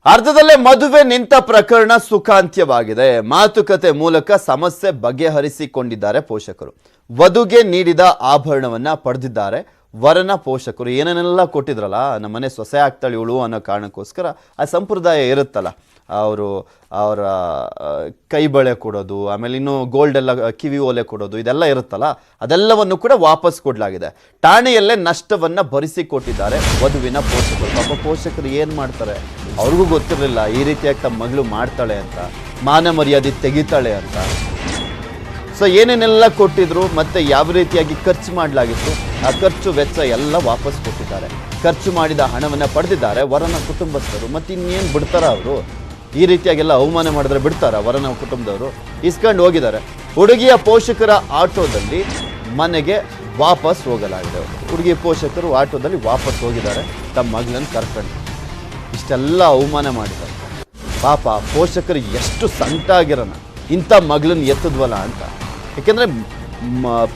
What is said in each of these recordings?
ಅರ್ಧದಲ್ಲೇ ಮದುವೆ ನಿಂತ ಪ್ರಕರಣ ಸುಖಾಂತ್ಯವಾಗಿದೆ. ಮಾತುಕತೆ ಮೂಲಕ ಸಮಸ್ಯೆ ಬಗೆಹರಿಸಿಕೊಂಡಿದ್ದಾರೆ ಪೋಷಕರು. ವಧುಗೆ ನೀಡಿದ ಆಭರಣವನ್ನ ಪಡೆದಿದ್ದಾರೆ. ವರನ ಪೋಷಕರು ಏನೇನೆಲ್ಲ ಕೊಟ್ಟಿದ್ರಲ್ಲ, ನಮ್ಮನೆ ಸೊಸೆ ಆಗ್ತಾಳೆ ಇವಳು ಅನ್ನೋ ಕಾರಣಕ್ಕೋಸ್ಕರ ಆ ಸಂಪ್ರದಾಯ ಇರುತ್ತಲ್ಲ, ಅವರ ಕೈ ಬಳೆ ಕೊಡೋದು, ಆಮೇಲೆ ಇನ್ನು ಗೋಲ್ಡ್ ಎಲ್ಲ ಕಿವಿ ಓಲೆ ಕೊಡೋದು, ಇದೆಲ್ಲ ಇರುತ್ತಲ್ಲ, ಅದೆಲ್ಲವನ್ನು ಕೂಡ ವಾಪಸ್ ಕೊಡಲಾಗಿದೆ. ಠಾಣೆಯಲ್ಲೇ ನಷ್ಟವನ್ನ ಭರಿಸಿಕೊಟ್ಟಿದ್ದಾರೆ ವಧುವಿನ ಪೋಷಕರು. ಪಾಪ ಪೋಷಕರು ಏನು ಮಾಡ್ತಾರೆ, ಅವ್ರಿಗೂ ಗೊತ್ತಿರಲಿಲ್ಲ ಈ ರೀತಿಯಾಗಿ ತಮ್ಮ ಮಗಳು ಮಾಡ್ತಾಳೆ ಅಂತ, ಮಾನ ಮರ್ಯಾದೆ ತೆಗಿತಾಳೆ ಅಂತ. ಸೊ ಏನೇನೆಲ್ಲ ಕೊಟ್ಟಿದ್ರು ಮತ್ತೆ ಯಾವ ರೀತಿಯಾಗಿ ಖರ್ಚು ಮಾಡಲಾಗಿತ್ತು, ಆ ಖರ್ಚು ವೆಚ್ಚ ಎಲ್ಲ ವಾಪಸ್ ಕೊಟ್ಟಿದ್ದಾರೆ. ಖರ್ಚು ಮಾಡಿದ ಹಣವನ್ನು ಪಡೆದಿದ್ದಾರೆ ವರನ ಕುಟುಂಬಸ್ಥರು. ಮತ್ತೆ ಇನ್ನೇನು ಬಿಡ್ತಾರ ಅವರು? ಈ ರೀತಿಯಾಗೆಲ್ಲ ಅವಮಾನ ಮಾಡಿದ್ರೆ ಬಿಡ್ತಾರ? ವರನ ಕುಟುಂಬದವರು ಇಸ್ಕೊಂಡು ಹೋಗಿದ್ದಾರೆ. ಹುಡುಗಿಯ ಪೋಷಕರ ಆಟೋದಲ್ಲಿ ಮನೆಗೆ ವಾಪಸ್ ಹೋಗಲಾಗಿದೆ. ಹುಡುಗಿಯ ಪೋಷಕರು ಆಟೋದಲ್ಲಿ ವಾಪಸ್ ಹೋಗಿದ್ದಾರೆ ತಮ್ಮ ಮಗಳನ್ನು ಕರ್ಕೊಂಡು. ಇಷ್ಟೆಲ್ಲ ಅವಮಾನ ಮಾಡಿದ್ದಾರೆ. ಪಾಪ ಪೋಷಕರು ಎಷ್ಟು ಸಂಕಟಾಗಿರೋಣ, ಇಂಥ ಮಗಳನ್ನ ಎತ್ತದ್ವಲ್ಲ ಅಂತ. ಯಾಕೆಂದರೆ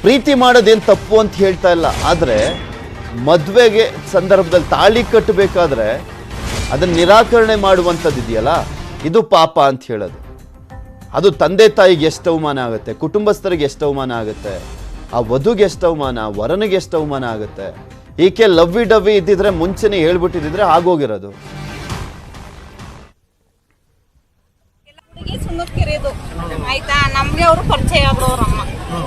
ಪ್ರೀತಿ ಮಾಡೋದೇನು ತಪ್ಪು ಅಂತ ಹೇಳ್ತಾ ಇಲ್ಲ, ಆದರೆ ಮದುವೆಗೆ ಸಂದರ್ಭದಲ್ಲಿ ತಾಳಿ ಕಟ್ಟಬೇಕಾದ್ರೆ ಅದನ್ನು ನಿರಾಕರಣೆ ಮಾಡುವಂಥದ್ದು ಇದೆಯಲ್ಲ, ಇದು ಪಾಪ ಅಂತ ಹೇಳೋದು. ಅದು ತಂದೆ ತಾಯಿಗೆ ಎಷ್ಟು ಅವಮಾನ ಆಗುತ್ತೆ, ಕುಟುಂಬಸ್ಥರಿಗೆ ಎಷ್ಟು ಅವಮಾನ ಆಗುತ್ತೆ, ಆ ವಧುಗೆ ಎಷ್ಟು ಅವಮಾನ, ವರನಿಗೆ ಎಷ್ಟು ಅವಮಾನ ಆಗುತ್ತೆ. ಈಕೆ ಲವ್ವಿ ಡವ್ವಿ ಇದ್ದಿದ್ರೆ ಮುಂಚೆನೇ ಹೇಳ್ಬಿಟ್ಟಿದ್ರೆ ಆಗೋಗಿರೋದು. ಆಯ್ತಾ, ನಮ್ಗೆ ಅವರು ಪರಿಚಯ ಆದ್ರು. ಅವ್ರಮ್ಮ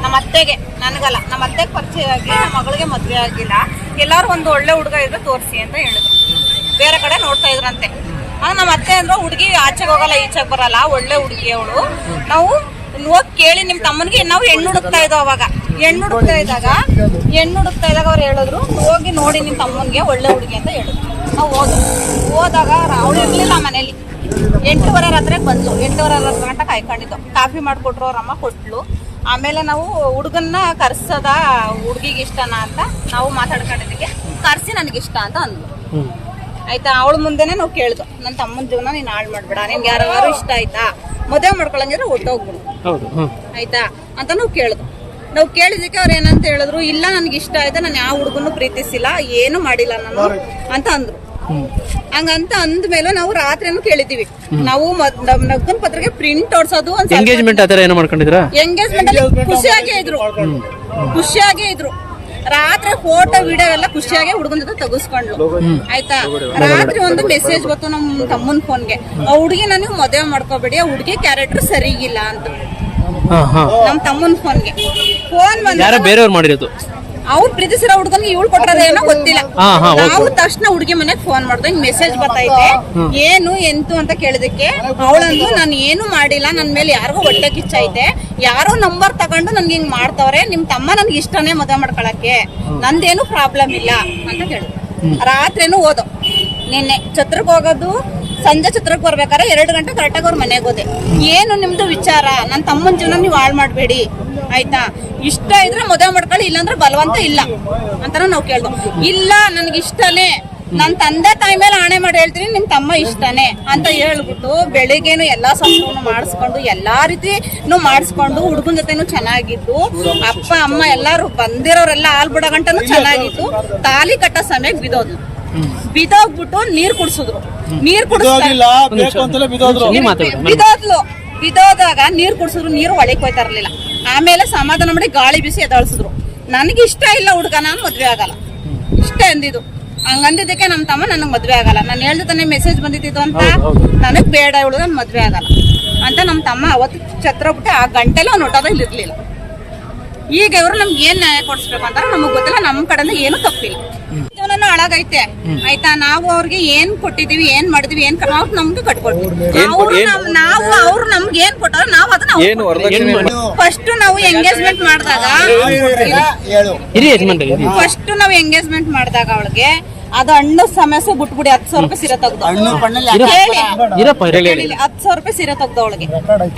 ನಮ್ಮ ಅತ್ತೆಗೆ, ನನಗಲ್ಲ, ನಮ್ಮ ಅತ್ತೆಗೆ ಪರಿಚಯ ಆಗಿ ನಮ್ಮ ಮಗಳಿಗೆ ಮದ್ವೆ ಆಗಿಲ್ಲ. ಎಲ್ಲಾರು ಒಂದು ಒಳ್ಳೆ ಹುಡುಗ ಇದ್ರೆ ತೋರಿಸಿ ಅಂತ ಹೇಳಿದ್ರು. ಬೇರೆ ಕಡೆ ನೋಡ್ತಾ ಇದ್ರಂತೆ. ನಮ್ಮ ಅತ್ತೆ ಅಂದ್ರು ಹುಡುಗಿ ಆಚೆಗೆ ಹೋಗಲ್ಲ ಈಚೆಗೆ ಬರಲ್ಲ, ಒಳ್ಳೆ ಹುಡುಗಿ ಅವಳು, ನಾವು ಹೋಗಿ ಕೇಳಿ ನಿಮ್ಮ ತಮ್ಮನಿಗೆ ನಾವು ಹೆಣ್ಣು ಹುಡುಕ್ತಾ ಇದ್ದೋ. ಅವಾಗ ಹೆಣ್ಣು ಹುಡುಕ್ತಾ ಇದ್ದಾಗ ಅವ್ರು ಹೇಳಿದ್ರು ಹೋಗಿ ನೋಡಿ ನಿಮ್ಮ ತಮ್ಮನಿಗೆ ಒಳ್ಳೆ ಹುಡುಗಿ ಅಂತ ಹೇಳಿದ್ರು. ನಾವು ಹೋದಾಗ ಅವಳು ಇರ್ಲಿಲ್ಲ ಮನೇಲಿ. 8:30 ರಾತ್ರಿಗೆ ಬಂದ್ಲು. 8:30 ಗಂಟೆ ಕಾಯ್ಕೊಂಡಿದ್ದು. ಕಾಫಿ ಮಾಡಿಕೊಟ್ರು, ಅವ್ರಮ್ಮ ಕೊಟ್ಲು. ಆಮೇಲೆ ನಾವು ಹುಡುಗನ್ನ ಕರ್ಸದ, ಹುಡುಗಿಗೆ ಇಷ್ಟನಾ ಅಂತ ನಾವು ಮಾತಾಡ್ಕೊಂಡಿದ್ದಕ್ಕೆ ಕರ್ಸಿ ನನಗಿಷ್ಟ ಅಂತ ಅಂದ್ಲು. ಆಯ್ತಾ, ಅವಳ ಮುಂದೆನೆ ನಾವು ಕೇಳ್ದು, ನನ್ನ ತಮ್ಮನ ಜೀವನ ನೀನು ಹಾಳು ಮಾಡ್ಬೇಡ, ನಿನ್ಗೆ ಯಾರು ಇಷ್ಟ ಆಯ್ತಾ, ಮದುವೆ ಮಾಡ್ಕೊಳಂಗಿದ್ರೆ ಹೊಟ್ಟೋಗ್ಬಿಡು ಆಯ್ತಾ ಅಂತ ನಾವು ಕೇಳ್ದು. ನಾವು ಕೇಳಿದಕ್ಕೆ ಅವ್ರು ಏನಂತ ಹೇಳಿದ್ರು, ಇಲ್ಲ ನನ್ಗೆ ಇಷ್ಟ ಆಯ್ತಾ, ನಾನು ಯಾವ ಹುಡುಗನ್ನು ಪ್ರೀತಿಸಿಲ್ಲ, ಏನು ಮಾಡಿಲ್ಲ ನಾನು ಅಂತ ಅಂದ್ರು. ಹಂಗಂತ ಅಂದ್ಮೇಲೆ ನಾವು ರಾತ್ರಿನೂ ಕೇಳಿದೀವಿ. ನಾವು ನಗ್ಗನ್ ಪತ್ರಿಕೆ ಪ್ರಿಂಟ್ ಹೊಡ್ಸೋದು, ಎಂಗೇಜ್ಮೆಂಟ್ ಆತರ ಏನೋ ಮಾಡ್ಕೊಂಡಿದ್ರ. ಎಂಗೇಜ್ಮೆಂಟ್ ಅಲ್ಲಿ ಖುಷಿಯಾಗೇ ಇದ್ರು. ರಾತ್ರಿ ಫೋಟೋ ವಿಡಿಯೋ ಎಲ್ಲ ಖುಷಿಯಾಗಿ ಹುಡುಗನ ಜೊತೆ ತೆಗಿಸ್ಕೊಂಡ್ಲು. ಆಯ್ತಾ, ರಾತ್ರಿ ಒಂದು ಮೆಸೇಜ್ ಬಂತು ನಮ್ಮ ತಮ್ಮನ ಫೋನ್ಗೆ, ಆ ಹುಡುಗಿನ ನೀವು ಮದುವೆ ಮಾಡ್ಕೋಬೇಡಿ, ಆ ಹುಡುಗಿ ಕ್ಯಾರೆಕ್ಟರ್ ಸರಿಗಿಲ್ಲ ಅಂತ. ನಮ್ಮ ತಮ್ಮನ ಫೋನ್ಗೆ ಫೋನ್ ಬಂದ ಬೇರೆಯವ್ರು ಮಾಡಿರೋದು. ಅವ್ರು ಪ್ರೀತಿಸಿರೋ ಹುಡುಗನ್ಗೆ ಇವಳು ಕೊಟ್ಟಿರೋದೇನೋ ಗೊತ್ತಿಲ್ಲ. ನಾವು ತಕ್ಷಣ ಹುಡುಗಿ ಮನೆಗೆ ಫೋನ್ ಮಾಡ್ದೆ, ಮೆಸೇಜ್ ಬರ್ತೈತೆ, ಏನು ಎಂತು ಅಂತ ಕೇಳಿದಕ್ಕೆ ಅವಳಂದು ನಾನು ಏನು ಮಾಡಿಲ್ಲ, ನನ್ನ ಮೇಲೆ ಯಾರಿಗೂ ಹೊಟ್ಟೆ ಕಿಚ್ಚೈತೆ, ಯಾರೋ ನಂಬರ್ ತಗೊಂಡು ನನ್ಗೆ ಹಿಂಗ್ ಮಾಡ್ತವ್ರೆ, ನಿಮ್ ತಮ್ಮ ನನ್ಗೆ ಇಷ್ಟನೇ ಮದುವೆ ಮಾಡ್ಕೊಳಕ್ಕೆ, ನಂದೇನು ಪ್ರಾಬ್ಲಮ್ ಇಲ್ಲ ಅಂತ ಕೇಳಿದ್ರು. ರಾತ್ರಿನೂ ಓದೋ. ನಿನ್ನೆ ಛತ್ರಕ್ಕೆ ಹೋಗೋದು, ಸಂಜೆ ಛತ್ರಕ್ಕೆ ಬರ್ಬೇಕಾದ್ರೆ 2 ಗಂಟೆ ಕರೆಕ್ಟಾಗಿ ಅವ್ರ ಮನೆಗೆ ಹೋದೆ. ಏನು ನಿಮ್ದು ವಿಚಾರ, ನನ್ನ ತಮ್ಮನ ಜೀವನ ನೀವು ಹಾಳು ಮಾಡ್ಬೇಡಿ ಆಯ್ತಾ, ಇಷ್ಟ ಇದ್ರೆ ಮದುವೆ ಮಾಡ್ಕೊಳ್ಳಿ, ಇಲ್ಲಾಂದ್ರೆ ಬಲವಂತ ಇಲ್ಲ ಅಂತ ನಾವು ಕೇಳ್ದು. ಇಲ್ಲ ನನ್ಗೆ ಇಷ್ಟನೇ, ನನ್ನ ತಂದೆ ತಾಯಿ ಮೇಲೆ ಆಣೆ ಮಾಡಿ ಹೇಳ್ತೀನಿ ನಿಮ್ ತಮ್ಮ ಇಷ್ಟನೇ ಅಂತ ಹೇಳ್ಬಿಟ್ಟು ಬೆಳಿಗ್ಗೆನು ಎಲ್ಲಾ ಸಂಸ್ಕೃತ ಮಾಡಿಸ್ಕೊಂಡು ಎಲ್ಲಾ ರೀತಿನೂ ಮಾಡಿಸ್ಕೊಂಡು ಹುಡುಗನ ಜೊತೆನು ಚೆನ್ನಾಗಿದ್ದು, ಅಪ್ಪ ಅಮ್ಮ ಎಲ್ಲಾರು ಬಂದಿರೋರೆಲ್ಲ ಹಾಲ್ ಬಿಡೋ ಗಂಟನು ಚೆನ್ನಾಗಿತ್ತು. ತಾಲಿ ಕಟ್ಟೋ ಸಮಯಕ್ಕೆ ಬಿದೋಗ್ಬಿಟ್ಟು ನೀರ್ ಕುಡ್ಸಿದ್ರು. ಬಿದೋದಾಗ ನೀರ್ ಕುಡ್ಸಿದ್ರು, ನೀರು ಒಳಗೆ ಹೋಯ್ತಾ ಇರ್ಲಿಲ್ಲ. ಆಮೇಲೆ ಸಮಾಧಾನ ಮಾಡಿ ಗಾಳಿ ಬಿಸಿ ಎದಳಿಸಿದ್ರು. ನನಗೆ ಇಷ್ಟ ಇಲ್ಲ ಹುಡುಗ, ನಾನು ಮದ್ವೆ ಆಗಲ್ಲ ಇಷ್ಟ ಅಂದಿದ್ದು. ಹಂಗಂದಿದ್ದಕ್ಕೆ ನಮ್ಮ ತಮ್ಮ ನನಗೆ ಮದ್ವೆ ಆಗಲ್ಲ, ನಾನು ಹೇಳ್ದೆ ತಾನೇ ಮೆಸೇಜ್ ಬಂದಿದ್ದು ಅಂತ, ನನಗ್ ಬೇಡ ಇವಳು, ನಾನು ಮದ್ವೆ ಆಗಲ್ಲ ಅಂತ ನಮ್ಮ ತಮ್ಮ ಅವತ್ತು ಛತ್ರ ಬಿಟ್ಟು ಆ ಗಂಟೆಲ್ಲ ಅವ್ನು ಹೊಟ್ಟೋದಾಗ ಇರ್ಲಿಲ್ಲ. ಈಗ ಇವರು ನಮ್ಗೆ ಏನ್ ನ್ಯಾಯ ಕೊಡಿಸ್ಬೇಕು ಅಂತಾರ ನಮಗ್ ಗೊತ್ತಿಲ್ಲ. ನಮ್ಮ ಕಡೆಯಿಂದ ಏನು ತಪ್ಪಿಲ್ಲ, ಜೀವನ ಹಾಳಾಗೈತೆ ಆಯ್ತಾ. ನಾವು ಅವ್ರಿಗೆ ಏನ್ ಕೊಟ್ಟಿದೀವಿ, ಏನ್ ಮಾಡಿದೀವಿ, ಏನ್ ನಾವು ನಮ್ಗೆ ಕಟ್ಕೊಡ್ತೀವಿ. ಅವ್ರು ನಮ್ಗೆ ಏನ್ ಕೊಟ್ಟಾರ ನಾವು ಅದನ್ನ ಫಸ್ಟ್ ನಾವು ಎಂಗೇಜ್ಮೆಂಟ್ ಮಾಡಿದಾಗ ಅವಳಿಗೆ ಅದು ಹಣ್ಣು ಸಮಸ್ಯೆ ಬಿಟ್ಬಿಡಿ 10,000 ರೂಪಾಯಿ ಸೀರೆ ತೆಗ್ದು, 10,000 ರೂಪಾಯಿ ಸೀರೆ ತೆಗ್ದು ಅವಳಿಗೆ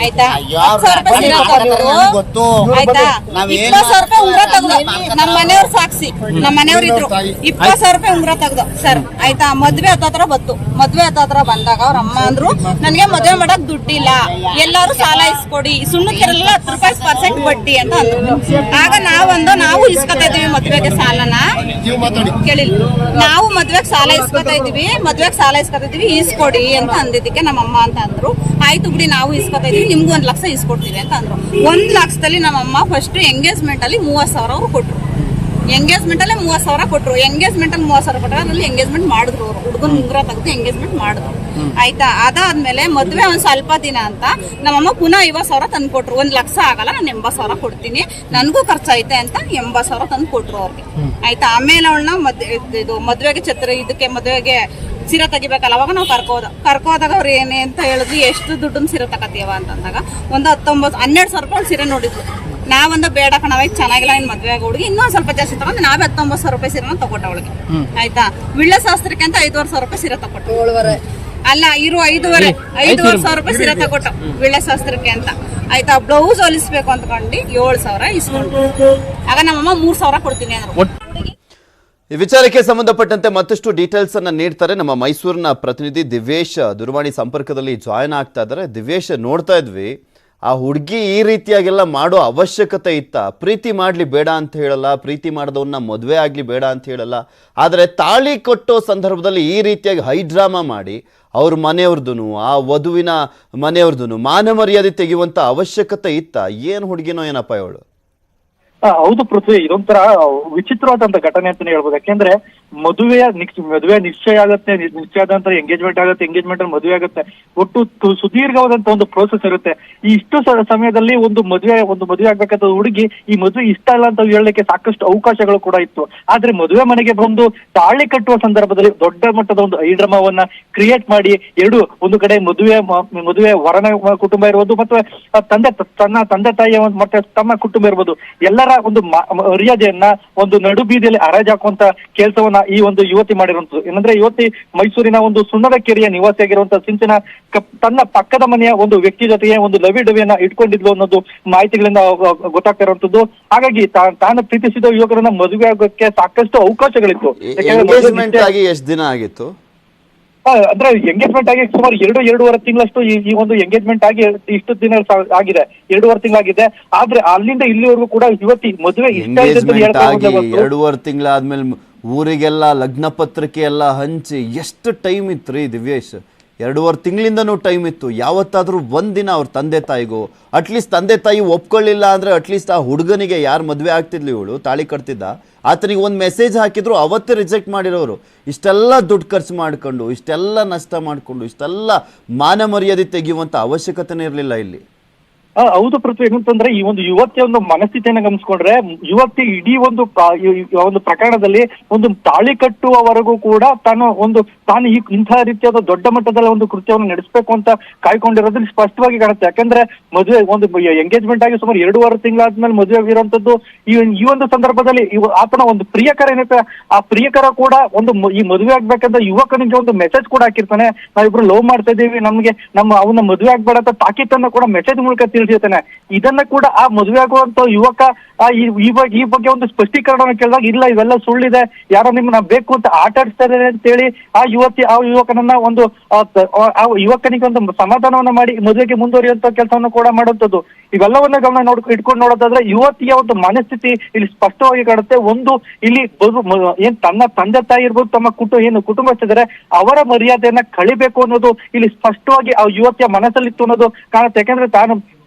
ಆಯ್ತಾ. 10,000 ರೂಪಾಯಿ ಸೀರೆ ತೆಗ್ದು ಆಯ್ತಾ, 20,000 ರೂಪಾಯಿ ಉಂಗ್ರ ತೆಗ್ದು, ನಮ್ಮ ಮನೆಯವ್ರು ಸಾಕ್ಷಿ, ನಮ್ಮ ಮನೆಯವ್ರು ಇದ್ರು. 20,000 ರೂಪಾಯಿ ಉಂಗ್ರ ತೆಗ್ದು ಸರ್ ಆಯ್ತಾ. ಮದ್ವೆ ಹತ್ತತ್ರ ಬಂತು. ಮದ್ವೆ ಹತ್ತತ್ರ ಬಂದಾಗ ಅವ್ರ ಅಮ್ಮ ಅಂದ್ರು, ನನ್ಗೆ ಮದ್ವೆ ಮಾಡಕ್ ದುಡ್ಡಿಲ್ಲ, ಎಲ್ಲಾರು ಸಾಲ ಇಸ್ಕೊಡಿ, ಸುಣ್ಣಕ್ಕೆಲ್ಲ 10% ಬಡ್ಡಿ ಅಂತ ಅಂದ್ರು. ಆಗ ನಾವು ಇಸ್ಕೊತಾ ಇದೀವಿ ಮದ್ವೆಗೆ ಸಾಲನ. ಕೇಳಿಲ್ಲ. ನಾವು ಮದ್ವೆಗ್ ಸಾಲ ಇಸ್ಕೊತಾ ಇದೀವಿ ಈಸ್ಕೊಡಿ ಅಂತ ಅಂದಿದ್ದಕ್ಕೆ ನಮ್ಮಮ್ಮ ಅಂತ ಅಂದ್ರು. ಆಯ್ತು ಬಿಡಿ ನಾವು ಇಸ್ಕೊತಾ ಇದೀವಿ, ನಿಮ್ಗೂ 1 ಲಕ್ಷ ಇಸ್ಕೊಡ್ತೀವಿ ಅಂತ ಅಂದ್ರು. 1 ಲಕ್ಷದಲ್ಲಿ ನಮ್ಮಮ್ಮ ಫಸ್ಟ್ ಎಂಗೇಜ್ಮೆಂಟ್ ಅಲ್ಲಿ 30,000 ಅವ್ರು ಕೊಟ್ರು. ಎಂಗೇಜ್ಮೆಂಟ್ ಅಲ್ಲೇ 30,000 ಕೊಟ್ರು. ಎಂಗೇಜ್ಮೆಂಟ್ ಅಲ್ಲಿ 30,000 ಕೊಟ್ಟರೆ ಅದ್ರಲ್ಲಿ ಎಂಗೇಜ್ಮೆಂಟ್ ಮಾಡಿದ್ರು. ಅವರು ಹುಡುಗನ ಉಂಗುರ ತೆಗೆದು ಎಂಗೇಜ್ಮೆಂಟ್ ಮಾಡಿದ್ರು. ಆಯ್ತಾ, ಅದಾದ್ಮೇಲೆ ಮದ್ವೆ ಒಂದ್ ಸ್ವಲ್ಪ ದಿನ ಅಂತ ನಮ್ಮಮ್ಮ ಪುನಃ 50,000 ತಂದು ಕೊಟ್ರು. 1 ಲಕ್ಷ ಆಗಲ್ಲ, ನಾನು 80,000 ಕೊಡ್ತೀನಿ, ನನ್ಗೂ ಖರ್ಚೈತೆ ಅಂತ 80,000 ತಂದು ಕೊಟ್ರು ಅವ್ರಿಗೆ. ಆಯ್ತಾ, ಆಮೇಲೆ ಅವಳನ್ನ ಮದ್ವೆಗೆ ಮದ್ವೆಗೆ ಸೀರೆ ತೆಗಿಬೇಕಲ್ಲ, ಅವಾಗ ನಾವು ಕರ್ಕೋದಾಗ ಅವ್ರು ಏನೇ ಅಂತ ಹೇಳಿದ್ವಿ, ಎಷ್ಟು ದುಡ್ಡನ್ನ ಸೀರೆ ತಗತೀವ ಅಂತಂದಾಗ ಒಂದು 12,000 ರೂಪಾಯಿ ಸೀರೆ ನೋಡಿದ್ರು. ನಾವೊಂದು ಬೇಡ ಕಣವ ಚೆನ್ನಾಗಿಲ್ಲ, ಇನ್ ಮದ್ವೆ ಆಗ ಹುಡುಗಿ ಇನ್ನೊಂದ್ ಸ್ವಲ್ಪ ಜಾಸ್ತಿ ತಗೊಂಡು ನಾವೇ 19,000 ರೂಪಾಯಿ ಸೀರೆನ ತಗೊಟ್ಟ ಅವಳಿಗೆ. ಆಯ್ತಾ, ವಿಳ್ಳ ಶಾಸ್ತ್ರಕ್ಕೆ ಅಂತ 5,500 ರೂಪಾಯಿ ಸೀರೆ ತಗೊಟ್ಟು. ಅಲ್ಲ, ಇರೋ 5,500 ರೂಪಾಯಿ ಸೀರೆ ತಗೊಟ್ಟು ವಿಳ್ಳ ಶಾಸ್ತ್ರಕ್ಕೆ ಅಂತ. ಆಯ್ತಾ, ಬ್ಲೌಸ್ ಹೊಲಿಸ್ಬೇಕು ಅಂದ್ಕೊಂಡು 7,000 ಇಸ್ಕೊಂಡು. ಆಗ ನಮ್ಮಮ್ಮ 3,000 ಕೊಡ್ತೀನಿ ಅಂದ್ರು. ಈ ವಿಚಾರಕ್ಕೆ ಸಂಬಂಧಪಟ್ಟಂತೆ ಮತ್ತಷ್ಟು ಡೀಟೇಲ್ಸ್ ಅನ್ನ ನೀಡ್ತಾರೆ ನಮ್ಮ ಮೈಸೂರಿನ ಪ್ರತಿನಿಧಿ ದಿವ್ಯೇಶ್ ದೂರವಾಣಿ ಸಂಪರ್ಕದಲ್ಲಿ ಜಾಯ್ನ್ ಆಗ್ತಾ ಇದ್ದಾರೆ. ದಿವ್ಯೇಶ್, ನೋಡ್ತಾ ಇದ್ವಿ, ಆ ಹುಡುಗಿ ಈ ರೀತಿಯಾಗೆಲ್ಲ ಮಾಡೋ ಅವಶ್ಯಕತೆ ಇತ್ತ? ಪ್ರೀತಿ ಮಾಡ್ಲಿ ಬೇಡ ಅಂತ ಹೇಳಲ್ಲ, ಪ್ರೀತಿ ಮಾಡಿದವನ್ನ ಮದುವೆ ಆಗ್ಲಿ ಬೇಡ ಅಂತ ಹೇಳಲ್ಲ, ಆದರೆ ತಾಳಿ ಕಟ್ಟೋ ಸಂದರ್ಭದಲ್ಲಿ ಈ ರೀತಿಯಾಗಿ ಹೈ ಡ್ರಾಮಾ ಮಾಡಿ ಅವ್ರ ಮನೆಯವ್ರದ್ದು, ಆ ವಧುವಿನ ಮನೆಯವ್ರದ್ದು ಮಾನ ಮರ್ಯಾದೆ ತೆಗೆಯುವಂತ ಅವಶ್ಯಕತೆ ಇತ್ತ? ಏನ್ ಹುಡುಗಿನೋ ಏನಪ್ಪ ಇವಳು? ಹೌದು ಪೃಥ್ವಿ, ಇದೊಂಥರ ವಿಚಿತ್ರವಾದಂತ ಘಟನೆ ಅಂತಾನೆ ಹೇಳ್ಬೋದು. ಯಾಕೆಂದ್ರೆ ಮದುವೆ ನಿಶ್ಚಯ ಆಗುತ್ತೆ, ನಿಶ್ಚಯ ಆದ ನಂತರ ಎಂಗೇಜ್ಮೆಂಟ್ ಆಗುತ್ತೆ, ಎಂಗೇಜ್ಮೆಂಟ್ ಅಲ್ಲಿ ಮದುವೆ ಆಗುತ್ತೆ. ಒಟ್ಟು ಸುದೀರ್ಘವಾದಂತ ಒಂದು ಪ್ರೋಸೆಸ್ ಇರುತ್ತೆ. ಈ ಇಷ್ಟು ಸಮಯದಲ್ಲಿ ಒಂದು ಮದುವೆ ಆಗ್ಬೇಕಾದ ಹುಡುಗಿ ಈ ಮದುವೆ ಇಷ್ಟ ಇಲ್ಲ ಅಂತ ಹೇಳಲಿಕ್ಕೆ ಸಾಕಷ್ಟು ಅವಕಾಶಗಳು ಕೂಡ ಇತ್ತು. ಆದ್ರೆ ಮದುವೆ ಮನೆಗೆ ಬಂದು ತಾಳಿ ಕಟ್ಟುವ ಸಂದರ್ಭದಲ್ಲಿ ದೊಡ್ಡ ಮಟ್ಟದ ಒಂದು ಐಡ್ರಾಮವನ್ನ ಕ್ರಿಯೇಟ್ ಮಾಡಿ, ಒಂದು ಕಡೆ ಮದುವೆ ವರನ ಕುಟುಂಬ ಇರ್ಬೋದು, ಮತ್ತೆ ತನ್ನ ತಂದೆ ತಾಯಿಯ ಮತ್ತೆ ತಮ್ಮ ಕುಟುಂಬ ಇರ್ಬೋದು, ಎಲ್ಲರ ಒಂದು ಮರ್ಯಾದೆಯನ್ನ ಒಂದು ನಡು ಬೀದಿಯಲ್ಲಿ ಹರಾಜಾಕುವಂತ ಕೆಲಸವನ್ನ ಈ ಒಂದು ಯುವತಿ ಮಾಡಿರುವಂತದ್ದು. ಏನಂದ್ರೆ ಯುವತಿ ಮೈಸೂರಿನ ಒಂದು ಸುಣ್ಣದಕೆರೆಯ ನಿವಾಸಿಯಾಗಿರುವಂತಹ ಸಿಂಚನ ತನ್ನ ಪಕ್ಕದ ಮನೆಯ ಒಂದು ವ್ಯಕ್ತಿ ಜೊತೆಗೆ ಒಂದು ಲವಿ ಡವಿಯನ್ನ ಇಟ್ಕೊಂಡಿದ್ಲು ಅನ್ನೋದು ಮಾಹಿತಿಗಳಿಂದ ಗೊತ್ತಾಗ್ತಾ ಇರುವಂತದ್ದು. ಹಾಗಾಗಿ ತಾನು ಪ್ರೀತಿಸಿದ ಯುವಕರನ್ನ ಮದುವೆ ಆಗೋಕ್ಕೆ ಸಾಕಷ್ಟು ಅವಕಾಶಗಳಿತ್ತು. ಎಷ್ಟು ದಿನ ಆಗಿತ್ತು ಅಂದ್ರೆ ಎಂಗೇಜ್ಮೆಂಟ್ ಆಗಿ ಸುಮಾರು 2-2.5 ತಿಂಗಳಷ್ಟು ಈ ಒಂದು ಎಂಗೇಜ್ಮೆಂಟ್ ಆಗಿ ಇಷ್ಟು ದಿನ ಆಗಿದೆ, 2.5 ತಿಂಗಳಾಗಿದೆ. ಆದ್ರೆ ಅಲ್ಲಿಂದ ಇಲ್ಲಿವರೆಗೂ ಕೂಡ ಯುವತಿ ಮದುವೆ ಇಷ್ಟ ಇದೆ ಅಂತ ಹೇಳ್ತಾ 2.5 ತಿಂಗಳಾದ್ಮೇಲೆ ಊರಿಗೆಲ್ಲ ಲಗ್ನ ಪತ್ರಿಕೆ ಎಲ್ಲ ಹಂಚಿ ಎಷ್ಟು ಟೈಮ್ ಇತ್ತು ರೀ ದಿವ್ಯೇಶ್? 2.5 ತಿಂಗಳಿಂದನೂ ಟೈಮ್ ಇತ್ತು. ಯಾವತ್ತಾದ್ರೂ ಒಂದಿನ ಅವ್ರ ತಂದೆ ತಾಯಿಗೂ ಅಟ್ಲೀಸ್ಟ್ ತಂದೆ ತಾಯಿ ಒಪ್ಕೊಳ್ಳಿಲ್ಲ ಅಂದ್ರೆ ಅಟ್ಲೀಸ್ಟ್ ಆ ಹುಡುಗನಿಗೆ ಯಾರು ಮದುವೆ ಆಗ್ತಿದ್ಲಿ, ಇವಳು ತಾಳಿ ಕಟ್ತಿದ್ದ ಆತನಿಗೆ ಒಂದು ಮೆಸೇಜ್ ಹಾಕಿದ್ರು ಅವತ್ತೇ ರಿಜೆಕ್ಟ್ ಮಾಡಿರೋರು. ಇಷ್ಟೆಲ್ಲ ದುಡ್ಡು ಖರ್ಚು ಮಾಡ್ಕೊಂಡು, ಇಷ್ಟೆಲ್ಲ ನಷ್ಟ ಮಾಡ್ಕೊಂಡು, ಇಷ್ಟೆಲ್ಲ ಮಾನ ಮರ್ಯಾದೆ ತೆಗೆಯುವಂತ ಅವಶ್ಯಕತೆನೇ ಇರಲಿಲ್ಲ ಇಲ್ಲಿ. ಹೌದು ಪೃಥ್ವಿ, ಏನಂತಂದ್ರೆ ಈ ಒಂದು ಯುವತಿಯ ಒಂದು ಮನಸ್ಥಿತಿಯನ್ನ ಗಮನಿಸ್ಕೊಂಡ್ರೆ, ಯುವತಿ ಇಡೀ ಒಂದು ಪ್ರಕರಣದಲ್ಲಿ ಒಂದು ತಾಳಿ ಕಟ್ಟುವವರೆಗೂ ಕೂಡ ತಾನು ಇಂತಹ ರೀತಿಯಾದ ದೊಡ್ಡ ಮಟ್ಟದಲ್ಲಿ ಒಂದು ಕೃತ್ಯವನ್ನು ನಡೆಸಬೇಕು ಅಂತ ಕಾಯ್ಕೊಂಡಿರೋದ್ರಲ್ಲಿ ಸ್ಪಷ್ಟವಾಗಿ ಕಾಣುತ್ತೆ. ಯಾಕಂದ್ರೆ ಮದುವೆ ಒಂದು ಎಂಗೇಜ್ಮೆಂಟ್ ಆಗಿ ಸುಮಾರು 2.5 ತಿಂಗಳಾದ್ಮೇಲೆ ಮದುವೆ ಆಗಿರುವಂತದ್ದು. ಈ ಒಂದು ಸಂದರ್ಭದಲ್ಲಿ ಆತನ ಒಂದು ಪ್ರಿಯಕರ ಏನೈತೆ, ಆ ಪ್ರಿಯಕರ ಕೂಡ ಈ ಮದುವೆ ಆಗ್ಬೇಕಂತ ಯುವಕನಿಗೆ ಒಂದು ಮೆಸೇಜ್ ಕೂಡ ಹಾಕಿರ್ತಾನೆ. ನಾವಿಬ್ರು ಲವ್ ಮಾಡ್ತಾ ಇದೀವಿ, ಅವನ ಮದುವೆ ಆಗ್ಬೇಡ ಅಂತ ತಾಕೀತನ್ನ ಕೂಡ ಮೆಸೇಜ್ ಮೂಲಕ ತಿಳಿಸಿರ್ತಾನೆ. ಇದನ್ನ ಕೂಡ ಆ ಮದುವೆ ಆಗುವಂತ ಯುವಕ ಈ ಬಗ್ಗೆ ಒಂದು ಸ್ಪಷ್ಟೀಕರಣವನ್ನು ಕೇಳಿದಾಗ, ಇಲ್ಲ ಇವೆಲ್ಲ ಸುಳ್ಳಿದೆ, ಯಾರೋ ನಿಮ್ಮನ್ನ ಬೇಕು ಅಂತ ಆಟ ಆಡಿಸ್ತಾ ಇದ್ದಾರೆ ಅಂತೇಳಿ ಆ ಯುವಕನನ್ನ ಆ ಯುವಕನಿಗೆ ಒಂದು ಸಮಾಧಾನವನ್ನ ಮಾಡಿ ಮದುವೆಗೆ ಮುಂದುವರಿಯುವಂತ ಕೆಲಸವನ್ನು ಕೂಡ ಮಾಡುವಂಥದ್ದು. ಇವೆಲ್ಲವನ್ನ ಗಮನ ಇಟ್ಕೊಂಡು ನೋಡೋದಾದ್ರೆ ಯುವತಿಯ ಒಂದು ಮನಸ್ಥಿತಿ ಇಲ್ಲಿ ಸ್ಪಷ್ಟವಾಗಿ ಕಾಣುತ್ತೆ. ಇಲ್ಲಿ ಏನ್ ತನ್ನ ತಂದೆ ತಾಯಿ ಇರ್ಬೋದು, ತಮ್ಮ ಕುಟುಂಬಸ್ಥರಿದ್ದಾರೆ, ಅವರ ಮರ್ಯಾದೆಯನ್ನ ಕಳಿಬೇಕು ಅನ್ನೋದು ಇಲ್ಲಿ ಸ್ಪಷ್ಟವಾಗಿ ಆ ಯುವತಿಯ ಮನಸ್ಸಲ್ಲಿತ್ತು ಅನ್ನೋದು ಕಾಣುತ್ತೆ. ಯಾಕಂದ್ರೆ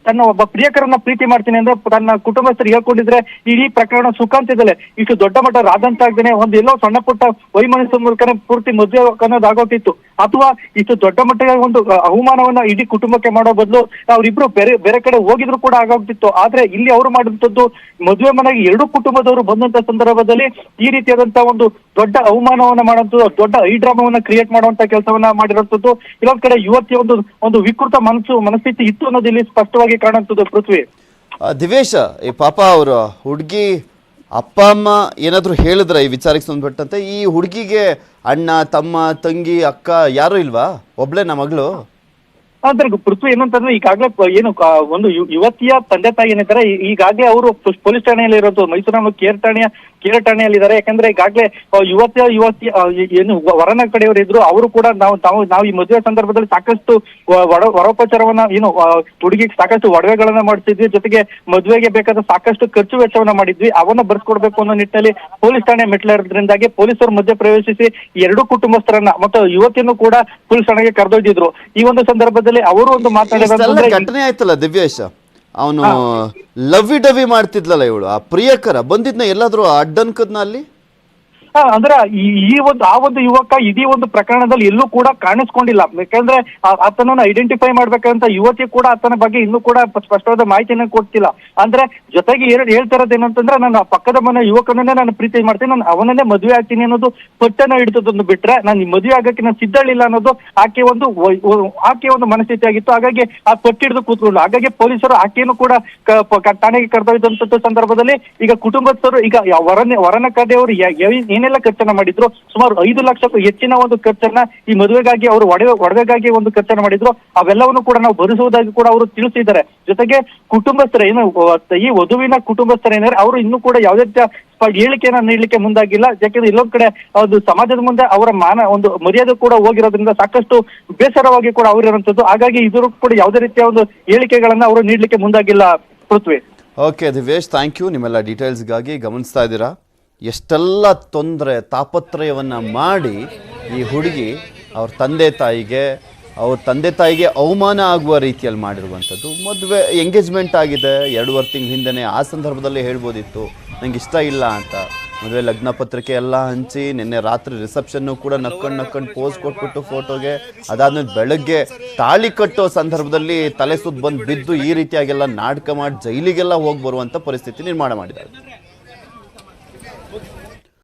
ತನ್ನ ಒಬ್ಬ ಪ್ರಿಯಕರನ್ನ ಪ್ರೀತಿ ಮಾಡ್ತೀನಿ ಅಂದ್ರೆ ತನ್ನ ಕುಟುಂಬಸ್ಥರು ಹೇಳ್ಕೊಂಡಿದ್ರೆ ಇಡೀ ಪ್ರಕರಣ ಸುಖಾಂತ್ಯದಲ್ಲೇ ಇಷ್ಟು ದೊಡ್ಡ ಮಟ್ಟ ರಾದಂತಾಗ್ದೇನೆ ಎಲ್ಲೋ ಸಣ್ಣ ಪುಟ್ಟ ವೈಮನಸ್ಸು ಮೂಲಕನೇ ಪೂರ್ತಿ ಮದುವೆ ಅನ್ನೋದಾಗೋತಿತ್ತು. ಅಥವಾ ಇಷ್ಟು ದೊಡ್ಡ ಮಟ್ಟದ ಒಂದು ಅವಮಾನವನ್ನ ಇಡೀ ಕುಟುಂಬಕ್ಕೆ ಮಾಡೋ ಬದಲು ಅವರಿಬ್ರು ಬೇರೆ ಕಡೆ ಹೋಗಿದ್ರು ಕೂಡ ಆಗೋಗ್ತಿತ್ತು. ಆದ್ರೆ ಇಲ್ಲಿ ಅವರು ಮಾಡಿದಂಥದ್ದು ಮದುವೆ ಮನೆಗೆ 2 ಕುಟುಂಬದವರು ಬಂದಂತ ಸಂದರ್ಭದಲ್ಲಿ ಈ ರೀತಿಯಾದಂತಹ ಒಂದು ದೊಡ್ಡ ಅವಮಾನವನ್ನ ಮಾಡುವಂಥದ್ದು, ದೊಡ್ಡ ಐಡ್ರಾಮವನ್ನ ಕ್ರಿಯೇಟ್ ಮಾಡುವಂತ ಕೆಲಸವನ್ನ ಮಾಡಿರುವಂತದ್ದು. ಇನ್ನೊಂದ್ ಕಡೆ ಯುವತಿಯ ಒಂದು ವಿಕೃತ ಮನಸ್ಥಿತಿ ಇತ್ತು ಅನ್ನೋದು ಇಲ್ಲಿ ಸ್ಪಷ್ಟವಾಗಿ ಕಾಣುವಂಥದ್ದು. ಪೃಥ್ವಿ, ದಿವೇಶ, ಈ ಪಾಪ ಅವರ ಹುಡುಗಿ ಅಪ್ಪ ಅಮ್ಮ ಏನಾದ್ರು ಹೇಳಿದ್ರ ಈ ವಿಚಾರಕ್ಕೆ ಸಂಬಂಧಪಟ್ಟಂತೆ? ಈ ಹುಡುಗಿಗೆ ಅಣ್ಣ, ತಮ್ಮ, ತಂಗಿ, ಅಕ್ಕ ಯಾರು ಇಲ್ವಾ? ಒಬ್ಳೆ ಮಗಳು? ಅಂದ್ರೆ ಪೃಥ್ವಿ, ಏನಂತಂದ್ರೆ ಈಗಾಗಲೇ ಒಂದು ಯುವತಿಯ ತಂದೆ ತಾಯಿ ಏನಿದ್ದಾರೆ, ಈಗಾಗಲೇ ಅವರು ಪೊಲೀಸ್ ಠಾಣೆಯಲ್ಲಿ ಇರೋದು, ಮೈಸೂರಿನ ಕೇರ್ ಠಾಣೆಯ ಕೇರ ಠಾಣೆಯಲ್ಲಿದ್ದಾರೆ. ಯಾಕಂದ್ರೆ ಈಗಾಗಲೇ ಯುವತಿ ಏನು ವರನ ಕಡೆಯವರು ಇದ್ರು, ಅವರು ಕೂಡ ನಾವು ಈ ಮದುವೆ ಸಂದರ್ಭದಲ್ಲಿ ಸಾಕಷ್ಟು ವರೋಪಚಾರವನ್ನ ಏನು ಹುಡುಗಿಗೆ ಸಾಕಷ್ಟು ಒಡವೆಗಳನ್ನ ಮಾಡಿಸಿದ್ವಿ, ಜೊತೆಗೆ ಮದುವೆಗೆ ಬೇಕಾದ ಸಾಕಷ್ಟು ಖರ್ಚು ವೆಚ್ಚವನ್ನ ಮಾಡಿದ್ವಿ, ಅವನ್ನ ಬರ್ಸ್ಕೊಡ್ಬೇಕು ಅನ್ನೋ ನಿಟ್ಟಿನಲ್ಲಿ ಪೊಲೀಸ್ ಠಾಣೆ ಮೆಟ್ಲೇರೋದ್ರಿಂದಾಗಿ ಪೊಲೀಸರು ಮಧ್ಯ ಪ್ರವೇಶಿಸಿ ಎರಡೂ ಕುಟುಂಬಸ್ಥರನ್ನ ಮತ್ತು ಯುವತಿಯನ್ನು ಕೂಡ ಪೊಲೀಸ್ ಠಾಣೆಗೆ ಕರೆದೊಯ್ದಿದ್ರು. ಈ ಒಂದು ಸಂದರ್ಭದಲ್ಲಿ ಅವರು ಒಂದು ಮಾತಾಡಿದ್ರೆ ಘಟನೆ ಆಯ್ತಲ್ಲ ದಿವ್ಯೇಶ್, ಅವನು ಲವ್ವಿ ಡವಿ ಮಾಡ್ತಿದ್ಲಲ್ಲ ಇವಳು, ಆ ಪ್ರಿಯಕರ ಬಂದಿದ್ನ ಎಲ್ಲಾದ್ರೂ ಅಡ್ಡನ್ಕದ್ನ ಅಲ್ಲಿ? ಅಂದ್ರೆ ಆ ಒಂದು ಯುವಕ ಇಡೀ ಒಂದು ಪ್ರಕರಣದಲ್ಲಿ ಎಲ್ಲೂ ಕೂಡ ಕಾಣಿಸ್ಕೊಂಡಿಲ್ಲ. ಯಾಕಂದ್ರೆ ಆತನನ್ನು ಐಡೆಂಟಿಫೈ ಮಾಡ್ಬೇಕಂತ ಯುವತಿ ಕೂಡ ಆತನ ಬಗ್ಗೆ ಇನ್ನೂ ಕೂಡ ಸ್ಪಷ್ಟವಾದ ಮಾಹಿತಿಯನ್ನು ಕೊಡ್ತಿಲ್ಲ. ಅಂದ್ರೆ ಜೊತೆಗೆ ಹೇಳ್ತಾ ಇರೋದು ಏನಂತಂದ್ರೆ, ನಾನು ಪಕ್ಕದ ಮನೆ ಯುವಕನನ್ನೇ ನಾನು ಪ್ರೀತಿ ಮಾಡ್ತೀನಿ, ನಾನು ಅವನನ್ನೇ ಮದುವೆ ಆಗ್ತೀನಿ ಅನ್ನೋದು ಪಟ್ಟನ ಹಿಡಿತದೊಂದು ಬಿಟ್ರೆ, ನಾನು ಮದುವೆ ಆಗಕ್ಕೆ ನಾನು ಸಿದ್ಧಳಿಲ್ಲ ಅನ್ನೋದು ಆಕೆ ಒಂದು ಮನಸ್ಥಿತಿ ಆಗಿತ್ತು. ಹಾಗಾಗಿ ಆ ಪಟ್ಟಿ ಹಿಡಿದು ಕೂತ್ಕೊಂಡು, ಹಾಗಾಗಿ ಪೊಲೀಸರು ಆಕೆಯನ್ನು ಕೂಡ ಠಾಣೆಗೆ ಕರೆದೊಯ್ದಂತ ಸಂದರ್ಭದಲ್ಲಿ ಈಗ ಕುಟುಂಬಸ್ಥರು ಈಗ ವರನ ಕಡೆಯವರು ಏನೆಲ್ಲ ಖರ್ಚನ್ನ ಮಾಡಿದ್ರು, ಸುಮಾರು 5 ಲಕ್ಷಕ್ಕೂ ಹೆಚ್ಚಿನ ಒಂದು ಖರ್ಚನ್ನ ಈ ಮದುವೆಗಾಗಿ ಅವರು ಒಡವೆಗಾಗಿ ಒಂದು ಖರ್ಚನ್ನ ಮಾಡಿದ್ರು, ಅವೆಲ್ಲವನ್ನು ಕೂಡ ನಾವು ಭರಿಸುವುದಾಗಿ ಕೂಡ ಅವರು ತಿಳಿಸಿದ್ದಾರೆ. ಜೊತೆಗೆ ಕುಟುಂಬಸ್ಥರ ಏನು ಈ ವಧುವಿನ ಕುಟುಂಬಸ್ಥರೇನಾದ್ರೆ ಅವರು ಇನ್ನೂ ಕೂಡ ಯಾವುದೇ ರೀತಿಯ ಹೇಳಿಕೆಯನ್ನ ನೀಡಲಿಕ್ಕೆ ಮುಂದಾಗಿಲ್ಲ. ಯಾಕೆಂದ್ರೆ ಇಲ್ಲೊಂದ್ ಕಡೆ ಅದು ಸಮಾಜದ ಮುಂದೆ ಅವರ ಒಂದು ಮರ್ಯಾದೆ ಕೂಡ ಹೋಗಿರೋದ್ರಿಂದ ಸಾಕಷ್ಟು ಬೇಸರವಾಗಿ ಕೂಡ ಅವರಿರುವಂತದ್ದು. ಹಾಗಾಗಿ ಇದ್ರು ಕೂಡ ಯಾವುದೇ ರೀತಿಯ ಒಂದು ಹೇಳಿಕೆಗಳನ್ನ ಅವರು ನೀಡಲಿಕ್ಕೆ ಮುಂದಾಗಿಲ್ಲ. ಪೃಥ್ವಿ. ಓಕೆ ದಿವೇಶ್, ಥ್ಯಾಂಕ್ ಯು ನಿಮ್ಮೆಲ್ಲ ಡೀಟೇಲ್ಸ್ಗಾಗಿ. ಗಮನಿಸ್ತಾ ಇದ್ದೀರಾ ಎಷ್ಟೆಲ್ಲ ತೊಂದರೆ ತಾಪತ್ರಯವನ್ನ ಮಾಡಿ ಈ ಹುಡುಗಿ ಅವ್ರ ತಂದೆ ತಾಯಿಗೆ ಅವಮಾನ ಆಗುವ ರೀತಿಯಲ್ಲಿ ಮಾಡಿರುವಂಥದ್ದು. ಮದುವೆ ಎಂಗೇಜ್ಮೆಂಟ್ ಆಗಿದೆ 2.5 ತಿಂಗಳ ಹಿಂದೆನೇ, ಆ ಸಂದರ್ಭದಲ್ಲಿ ಹೇಳ್ಬೋದಿತ್ತು ನಂಗೆ ಇಷ್ಟ ಇಲ್ಲ ಅಂತ. ಮದುವೆ ಲಗ್ನ ಪತ್ರಿಕೆ ಎಲ್ಲ ಹಂಚಿ ನಿನ್ನೆ ರಾತ್ರಿ ರಿಸೆಪ್ಷನ್ನು ಕೂಡ ನಕ್ಕೊಂಡು ಪೋಸ್ ಕೊಟ್ಬಿಟ್ಟು ಫೋಟೋಗೆ, ಅದಾದ್ಮೇಲೆ ಬೆಳಗ್ಗೆ ತಾಳಿ ಕಟ್ಟೋ ಸಂದರ್ಭದಲ್ಲಿ ತಲೆ ಸುತ್ತ ಬಂದು ಬಿದ್ದು ಈ ರೀತಿಯಾಗೆಲ್ಲ ನಾಟಕ ಮಾಡಿ ಜೈಲಿಗೆಲ್ಲ ಹೋಗಿ ಬರುವಂಥ ಪರಿಸ್ಥಿತಿ ನಿರ್ಮಾಣ ಮಾಡಿದ್ದಾರೆ.